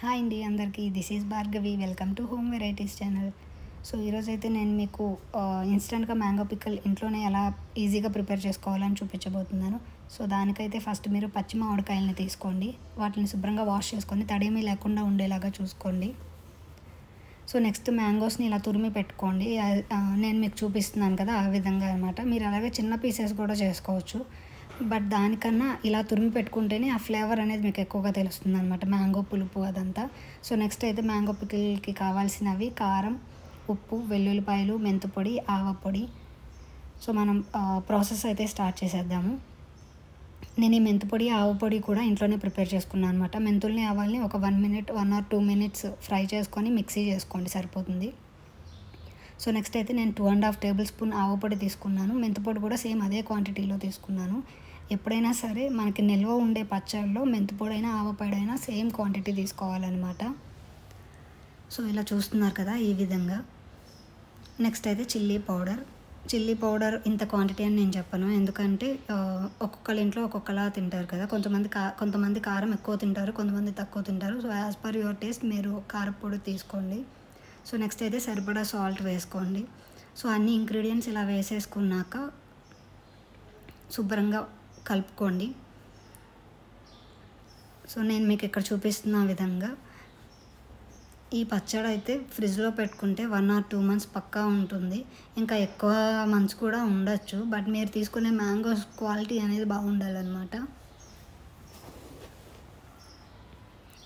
Hi అండి అందరికీ. This is Bhargavi. Welcome to home varieties channel. So ఈరోజైతే నేను మీకు ఇన్స్టెంట్గా మ్యాంగో పిక్కల్ ఇంట్లోనే ఎలా ఈజీగా ప్రిపేర్ చేసుకోవాలని చూపించబోతున్నాను. సో దానికైతే ఫస్ట్ మీరు పచ్చి మామిడికాయలని తీసుకోండి. వాటిని శుభ్రంగా వాష్ చేసుకొని తడేమీ లేకుండా ఉండేలాగా చూసుకోండి. సో నెక్స్ట్ మ్యాంగోస్ని ఇలా తురిమి పెట్టుకోండి. నేను మీకు చూపిస్తున్నాను కదా ఆ విధంగా అనమాట. మీరు అలాగే చిన్న పీసెస్ కూడా చేసుకోవచ్చు. బట్ దానికన్నా ఇలా తురిమి పెట్టుకుంటేనే ఆ ఫ్లేవర్ అనేది మీకు ఎక్కువగా తెలుస్తుంది అనమాట, మ్యాంగో పులుపు అదంతా. సో నెక్స్ట్ అయితే మ్యాంగో పికిల్కి కావాల్సినవి కారం, ఉప్పు, వెల్లుల్లిపాయలు, మెంతిపొడి, ఆవపొడి. సో మనం ప్రాసెస్ అయితే స్టార్ట్ చేసేద్దాము. నేను ఈ మెంతిపొడి, ఆవపొడి కూడా ఇంట్లోనే ప్రిపేర్ చేసుకున్నాను అనమాట. మెంతుల్ని, ఆవాల్ని ఒక 1 or 2 minutes ఫ్రై చేసుకొని మిక్సీ చేసుకోండి, సరిపోతుంది. సో నెక్స్ట్ అయితే నేను 2.5 tablespoon ఆవపొడి తీసుకున్నాను. మెంతిపొడి కూడా సేమ్ అదే క్వాంటిటీలో తీసుకున్నాను. ఎప్పుడైనా సరే మనకి నిల్వ ఉండే పచ్చళ్ళలో మెంతిపొడి అయినా ఆవపొడి అయినా సేమ్ క్వాంటిటీ తీసుకోవాలన్నమాట. సో ఇలా చూస్తున్నారు కదా ఈ విధంగా. నెక్స్ట్ అయితే చిల్లీ పౌడర్ ఇంత క్వాంటిటీ అని నేను చెప్పను, ఎందుకంటే ఒక్కొక్కళ్ళ ఇంట్లో ఒక్కొక్కలా తింటారు కదా. కొంతమంది కారం ఎక్కువ తింటారు, కొంతమంది తక్కువ తింటారు. So as per your taste మీరు కారపొడి తీసుకోండి. సో నెక్స్ట్ అయితే సరిపడా సాల్ట్ వేసుకోండి. సో అన్ని ఇంగ్రీడియంట్స్ ఇలా వేసేసుకున్నాక శుభ్రంగా కలుపుకోండి. సో నేను మీకు ఇక్కడ చూపిస్తున్న విధంగా ఈ పచ్చడి అయితే ఫ్రిడ్జ్లో పెట్టుకుంటే 1 or 2 months పక్కా ఉంటుంది. ఇంకా ఎక్కువ మంత్స్ కూడా ఉండొచ్చు. బట్ మీరు తీసుకునే మ్యాంగోస్ క్వాలిటీ అనేది బాగుండాలన్నమాట.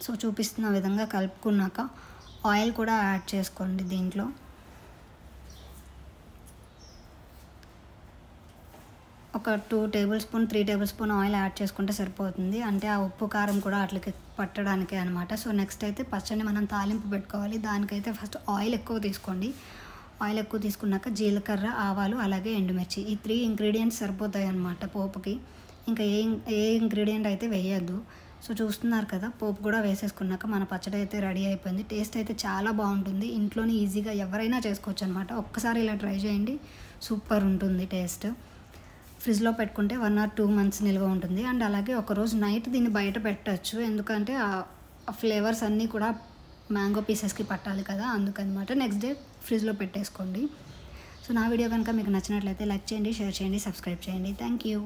సో చూపిస్తున్న విధంగా కలుపుకున్నాక ఆయిల్ కూడా యాడ్ చేసుకోండి. దీంట్లో ఒక 2 tablespoon 3 tablespoon ఆయిల్ యాడ్ చేసుకుంటే సరిపోతుంది. అంటే ఆ ఉప్పు కారం కూడా అట్లకి పట్టడానికే అనమాట. సో నెక్స్ట్ అయితే పచ్చడిని మనం తాలింపు పెట్టుకోవాలి. దానికైతే ఫస్ట్ ఆయిల్ ఎక్కువ తీసుకోండి. ఆయిల్ ఎక్కువ తీసుకున్నాక జీలకర్ర, ఆవాలు, అలాగే ఎండుమిర్చి, ఈ 3 ingredients సరిపోతాయి అన్నమాట పోపుకి. ఇంకా ఏ ఇంగ్రీడియంట్ అయితే వేయద్దు. సో చూస్తున్నారు కదా, పోపు కూడా వేసేసుకున్నాక మన పచ్చడి అయితే రెడీ అయిపోయింది. టేస్ట్ అయితే చాలా బాగుంటుంది. ఇంట్లోనే ఈజీగా ఎవరైనా చేసుకోవచ్చు అనమాట. ఒక్కసారి ఇలా ట్రై చేయండి, సూపర్ ఉంటుంది టేస్ట్. ఫ్రిడ్జ్లో పెట్టుకుంటే 1 or 2 months నిల్వ ఉంటుంది. అండ్ అలాగే ఒకరోజు నైట్ దీన్ని బయట పెట్టచ్చు, ఎందుకంటే ఆ ఫ్లేవర్స్ అన్నీ కూడా మ్యాంగో పీసెస్కి పట్టాలి కదా, అందుకనమాట. నెక్స్ట్ డే ఫ్రిడ్జ్లో పెట్టేసుకోండి. సో నా వీడియో కనుక మీకు నచ్చినట్లయితే లైక్ చేయండి, షేర్ చేయండి, సబ్స్క్రైబ్ చేయండి. Thank you.